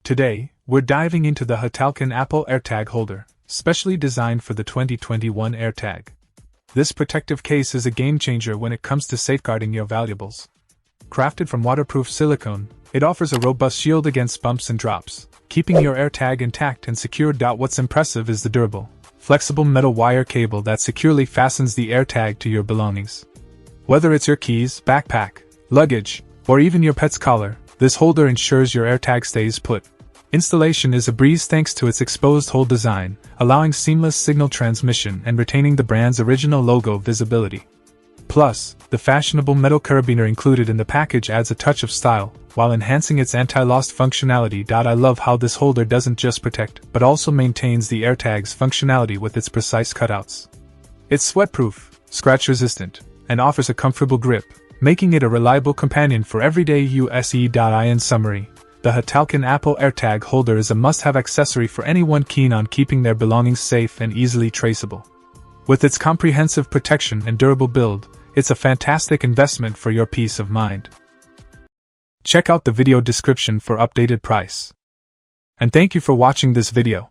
Today, we're diving into the HATALKIN Apple AirTag holder, specially designed for the 2021 AirTag. This protective case is a game-changer when it comes to safeguarding your valuables. Crafted from waterproof silicone, it offers a robust shield against bumps and drops, keeping your AirTag intact and secure. What's impressive is the durable, flexible metal wire cable that securely fastens the AirTag to your belongings. Whether it's your keys, backpack, luggage, or even your pet's collar, this holder ensures your AirTag stays put. Installation is a breeze thanks to its exposed hole design, allowing seamless signal transmission and retaining the brand's original logo visibility. Plus, the fashionable metal carabiner included in the package adds a touch of style, while enhancing its anti-lost functionality. I love how this holder doesn't just protect, but also maintains the AirTag's functionality with its precise cutouts. It's sweat-proof, scratch-resistant, and offers a comfortable grip, making it a reliable companion for everyday use. In summary, the HATALKIN Apple AirTag holder is a must-have accessory for anyone keen on keeping their belongings safe and easily traceable. With its comprehensive protection and durable build, it's a fantastic investment for your peace of mind. Check out the video description for updated price. And thank you for watching this video.